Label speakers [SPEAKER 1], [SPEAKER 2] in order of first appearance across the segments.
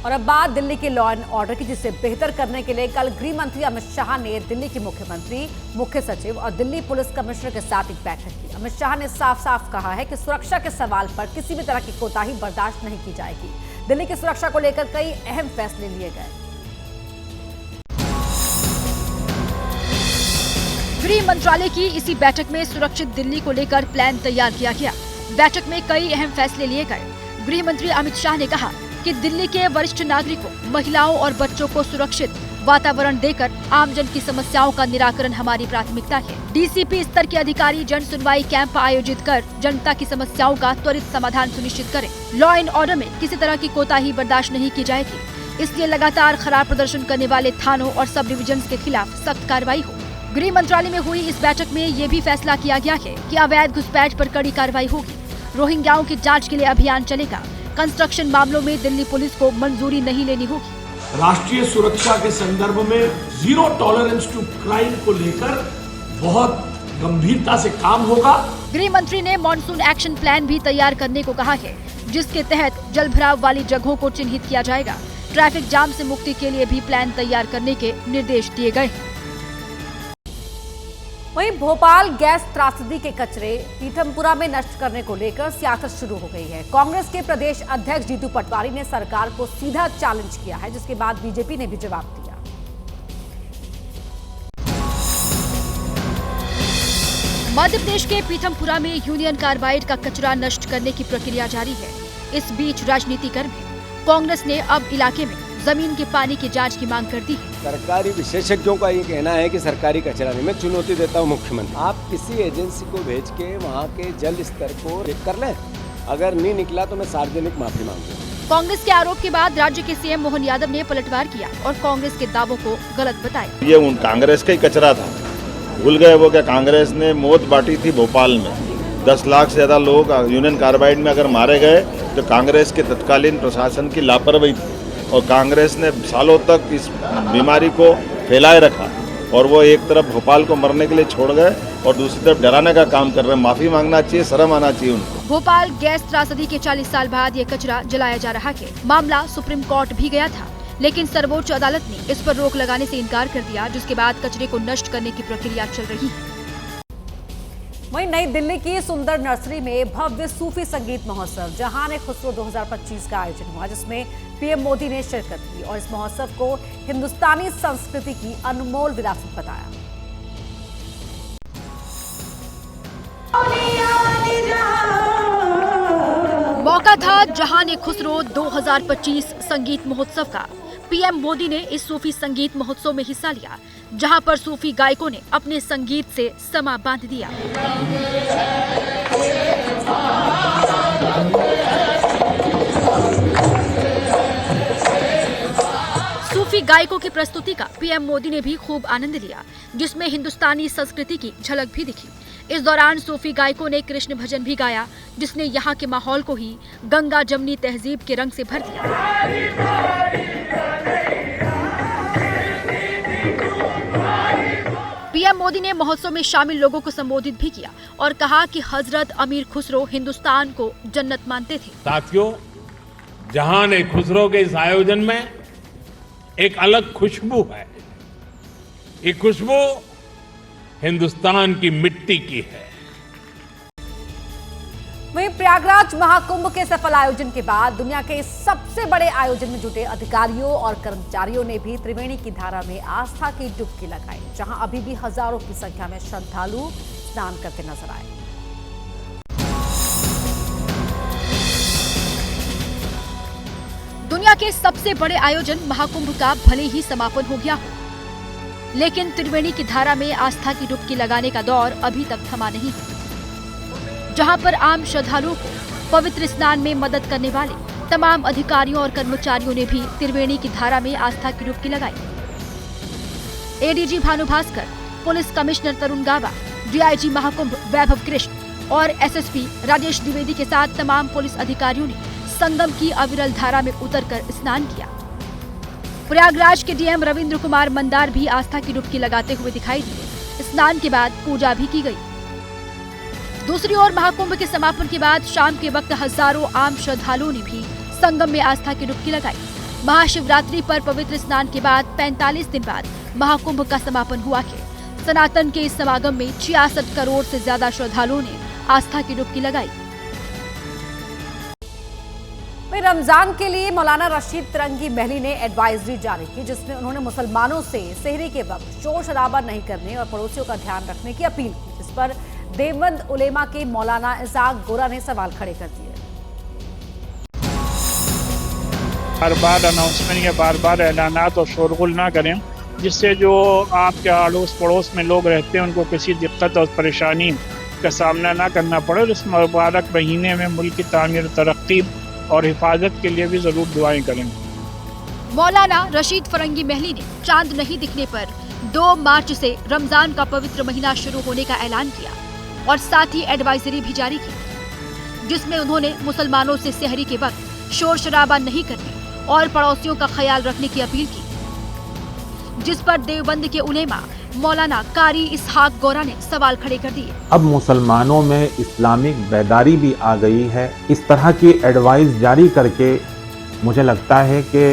[SPEAKER 1] और अब बात दिल्ली के लॉ एंड ऑर्डर की, जिसे बेहतर करने के लिए कल गृह मंत्री अमित शाह ने दिल्ली के मुख्यमंत्री, मुख्य सचिव और दिल्ली पुलिस कमिश्नर के साथ एक बैठक की। अमित शाह ने साफ साफ कहा है कि सुरक्षा के सवाल पर किसी भी तरह की कोताही बर्दाश्त नहीं की जाएगी। दिल्ली की सुरक्षा को लेकर कई अहम फैसले लिए गए।
[SPEAKER 2] गृह मंत्रालय की इसी बैठक में सुरक्षित दिल्ली को लेकर प्लान तैयार किया गया। बैठक में कई अहम फैसले लिए गए। गृह मंत्री अमित शाह ने कहा कि दिल्ली के वरिष्ठ नागरिकों, महिलाओं और बच्चों को सुरक्षित वातावरण देकर आमजन की समस्याओं का निराकरण हमारी प्राथमिकता है। डीसीपी स्तर के अधिकारी जन सुनवाई कैंप आयोजित कर जनता की समस्याओं का त्वरित समाधान सुनिश्चित करें। लॉ एंड ऑर्डर में किसी तरह की कोताही बर्दाश्त नहीं की जाएगी, इसलिए लगातार खराब प्रदर्शन करने वाले थानों और सब डिविजन के खिलाफ सख्त कार्रवाई हो। गृह मंत्रालय में हुई इस बैठक में ये भी फैसला किया गया है कि अवैध घुसपैठ पर कड़ी कार्रवाई होगी। रोहिंग्याओं की जांच के लिए अभियान चलेगा। कंस्ट्रक्शन मामलों में दिल्ली पुलिस को मंजूरी नहीं लेनी होगी।
[SPEAKER 3] राष्ट्रीय सुरक्षा के संदर्भ में जीरो टॉलरेंस टू क्राइम को लेकर बहुत गंभीरता से काम होगा।
[SPEAKER 2] गृह मंत्री ने मॉनसून एक्शन प्लान भी तैयार करने को कहा है, जिसके तहत जलभराव वाली जगहों को चिन्हित किया जाएगा। ट्रैफिक जाम से मुक्ति के लिए भी प्लान तैयार करने के निर्देश दिए गए हैं।
[SPEAKER 1] वहीं भोपाल गैस त्रासदी के कचरे पीथमपुरा में नष्ट करने को लेकर सियासत शुरू हो गई है। कांग्रेस के प्रदेश अध्यक्ष जीतू पटवारी ने सरकार को सीधा चैलेंज किया है, जिसके बाद बीजेपी ने भी जवाब दिया।
[SPEAKER 2] मध्य प्रदेश के पीथमपुरा में यूनियन कार्बाइड का कचरा नष्ट करने की प्रक्रिया जारी है। इस बीच राजनीति गर्म है। कांग्रेस ने अब इलाके में जमीन के पानी की जांच की मांग कर दी है।
[SPEAKER 4] सरकारी विशेषज्ञों का ये कहना है कि सरकारी कचरा नहीं। मैं चुनौती देता हूँ मुख्यमंत्री, आप किसी एजेंसी को भेज के वहाँ के जल स्तर को चेक कर लें। अगर नहीं निकला तो मैं सार्वजनिक माफी मांगूंगा।
[SPEAKER 2] कांग्रेस के आरोप के बाद राज्य के सीएम मोहन यादव ने पलटवार किया और कांग्रेस के दावों को गलत बताया।
[SPEAKER 5] ये उन कांग्रेस का ही कचरा था। भूल गए वो क्या कांग्रेस ने मौत बांटी थी भोपाल में। 10 लाख से ज्यादा लोग यूनियन कार्बाइड में अगर मारे गए तो कांग्रेस के तत्कालीन प्रशासन की लापरवाही थी और कांग्रेस ने सालों तक इस बीमारी को फैलाए रखा और वो एक तरफ भोपाल को मरने के लिए छोड़ गए और दूसरी तरफ डराने का काम कर रहे हैं। माफी मांगना चाहिए, शर्म आना चाहिए उनको।
[SPEAKER 2] भोपाल गैस त्रासदी के 40 साल बाद ये कचरा जलाया जा रहा है। मामला सुप्रीम कोर्ट भी गया था, लेकिन सर्वोच्च अदालत ने इस पर रोक लगाने से इनकार कर दिया, जिसके बाद कचरे को नष्ट करने की प्रक्रिया चल रही है।
[SPEAKER 1] वहीं नई दिल्ली की सुंदर नर्सरी में भव्य सूफी संगीत महोत्सव जहान खुसरो 2025 का आयोजन हुआ, जिसमें पीएम मोदी ने शिरकत की और इस महोत्सव को हिंदुस्तानी संस्कृति की अनमोल विरासत बताया।
[SPEAKER 2] मौका था जहान खुसरो 2025 संगीत महोत्सव का। पीएम मोदी ने इस सूफी संगीत महोत्सव में हिस्सा लिया, जहां पर सूफी गायकों ने अपने संगीत से समा बांध दिया। सूफी गायकों की प्रस्तुति का पीएम मोदी ने भी खूब आनंद लिया, जिसमें हिंदुस्तानी संस्कृति की झलक भी दिखी। इस दौरान सूफी गायकों ने कृष्ण भजन भी गाया, जिसने यहाँ के माहौल को ही गंगा जमनी तहजीब के रंग से भर दिया। पीएम मोदी ने महोत्सव में शामिल लोगों को संबोधित भी किया और कहा कि हजरत अमीर खुसरो हिंदुस्तान को जन्नत मानते थे।
[SPEAKER 6] साथियों, जहान खुसरो के इस आयोजन में एक अलग खुशबू है। ये खुशबू हिंदुस्तान की मिट्टी की है।
[SPEAKER 1] वहीं प्रयागराज महाकुंभ के सफल आयोजन के बाद दुनिया के सबसे बड़े आयोजन में जुटे अधिकारियों और कर्मचारियों ने भी त्रिवेणी की धारा में आस्था की डुबकी लगाई, जहां अभी भी हजारों की संख्या में श्रद्धालु स्नान करते नजर आए।
[SPEAKER 2] दुनिया के सबसे बड़े आयोजन महाकुंभ का भले ही समापन हो गया हो, लेकिन त्रिवेणी की धारा में आस्था की डुबकी लगाने का दौर अभी तक थमा नहीं है, जहां पर आम श्रद्धालुओं को पवित्र स्नान में मदद करने वाले तमाम अधिकारियों और कर्मचारियों ने भी त्रिवेणी की धारा में आस्था की डुबकी लगाई। ADG Bhanu Bhaskar, police commissioner Tarun Gaba, DIG Mahakumbh Vaibhav Krishna और एसएसपी राजेश द्विवेदी के साथ तमाम पुलिस अधिकारियों ने संगम की अविरल धारा में उतरकर स्नान किया। प्रयागराज के डीएम रविंद्र कुमार मंदार भी आस्था की डुबकी लगाते हुए दिखाई दिए। स्नान के बाद पूजा भी की गई। दूसरी ओर महाकुंभ के समापन के बाद शाम के वक्त हजारों आम श्रद्धालुओं ने भी संगम में आस्था की डुबकी लगाई। महाशिवरात्रि पर पवित्र स्नान के बाद 45 दिन बाद महाकुंभ का समापन हुआ है। सनातन के इस समागम में 66 करोड़ से ज्यादा श्रद्धालुओं ने आस्था की डुबकी लगाई।
[SPEAKER 1] रमजान के लिए मौलाना रशीद फिरंगी महली ने एडवाइजरी जारी की, जिसमें उन्होंने मुसलमानों से सेहरी के वक्त शोर शराबा नहीं करने और पड़ोसियों का ध्यान रखने की अपील की, जिस पर देवबंद उलेमा के मौलाना इसाक गोरा ने सवाल खड़े कर दिए।
[SPEAKER 7] बार बार अनाउंसमेंट या बार बार ऐलानात और शोरगुल ना करें, जिससे जो आपके अड़ोस पड़ोस में लोग रहते हैं उनको किसी दिक्कत और परेशानी का सामना ना करना पड़े। और इस मुबारक महीने में मुल्क की तामीर, तरक्की और हिफाजत के लिए भी जरूर दुआएं करें।
[SPEAKER 2] मौलाना रशीद फिरंगी महली ने चांद नहीं दिखने पर 2 मार्च से रमजान का पवित्र महीना शुरू होने का ऐलान किया और साथ ही एडवाइजरी भी जारी की, जिसमें उन्होंने मुसलमानों से सेहरी के वक्त शोर शराबा नहीं करने और पड़ोसियों का ख्याल रखने की अपील की, जिस पर देवबंद के उलेमा मौलाना कारी इसहाक गोरा ने सवाल खड़े कर दिए।
[SPEAKER 8] अब मुसलमानों में इस्लामिक बेदारी भी आ गई है। इस तरह की एडवाइस जारी करके मुझे लगता है कि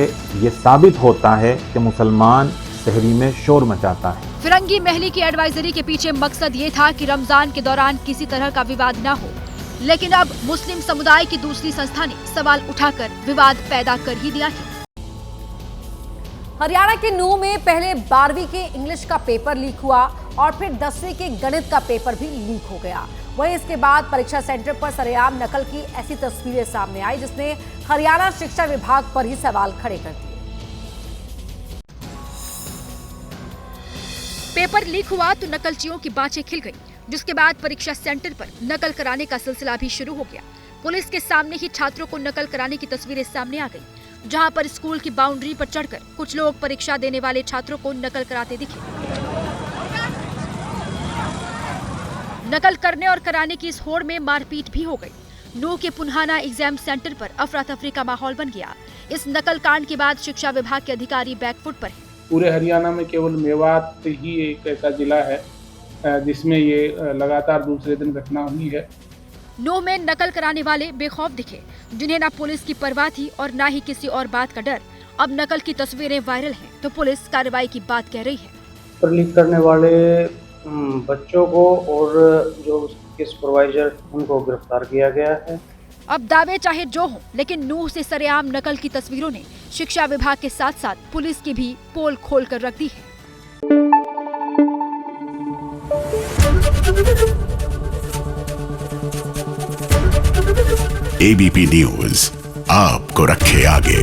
[SPEAKER 8] ये साबित होता है कि मुसलमान शहरी में शोर मचाता है।
[SPEAKER 2] फिरंगी महली की एडवाइजरी के पीछे मकसद ये था कि रमजान के दौरान किसी तरह का विवाद न हो, लेकिन अब मुस्लिम समुदाय की दूसरी संस्था ने सवाल उठाकर विवाद पैदा कर ही दिया है।
[SPEAKER 1] हरियाणा के नूंह में पहले 12वीं के इंग्लिश का पेपर लीक हुआ और फिर 10वीं के गणित का पेपर भी लीक हो गया। वहीं इसके बाद परीक्षा सेंटर पर सरेआम नकल की ऐसी तस्वीरें सामने आई, जिसने हरियाणा शिक्षा विभाग पर ही सवाल खड़े कर दिए।
[SPEAKER 2] पेपर लीक हुआ तो नकलचियों की बाँचें खिल गई, जिसके बाद परीक्षा सेंटर पर नकल कराने का सिलसिला भी शुरू हो गया। पुलिस के सामने ही छात्रों को नकल कराने की तस्वीरें सामने आ गई, जहां पर स्कूल की बाउंड्री पर चढ़कर कुछ लोग परीक्षा देने वाले छात्रों को नकल कराते दिखे। नकल करने और कराने की इस होड़ में मारपीट भी हो गई। नूंह के पुन्हाना एग्जाम सेंटर पर अफरा तफरी का माहौल बन गया। इस नकल कांड के बाद शिक्षा विभाग के अधिकारी बैकफुट पर हैं।
[SPEAKER 7] पूरे हरियाणा में केवल मेवात ही एक ऐसा जिला है जिसमें ये लगातार दूसरे दिन घटना हुई है।
[SPEAKER 2] नूंह में नकल कराने वाले बेखौफ दिखे, जिन्हें न पुलिस की परवाह थी और न ही किसी और बात का डर। अब नकल की तस्वीरें वायरल हैं, तो पुलिस कार्रवाई की बात कह रही है।
[SPEAKER 9] पेपर लीक करने वाले बच्चों को और जो उसके सुपरवाइजर उनको गिरफ्तार किया गया है।
[SPEAKER 2] अब दावे चाहे जो हो, लेकिन नूंह से सरेआम नकल की तस्वीरों ने शिक्षा विभाग के साथ साथ पुलिस की भी पोल खोल कर रख दी है।
[SPEAKER 10] ABP न्यूज आपको रखे आगे।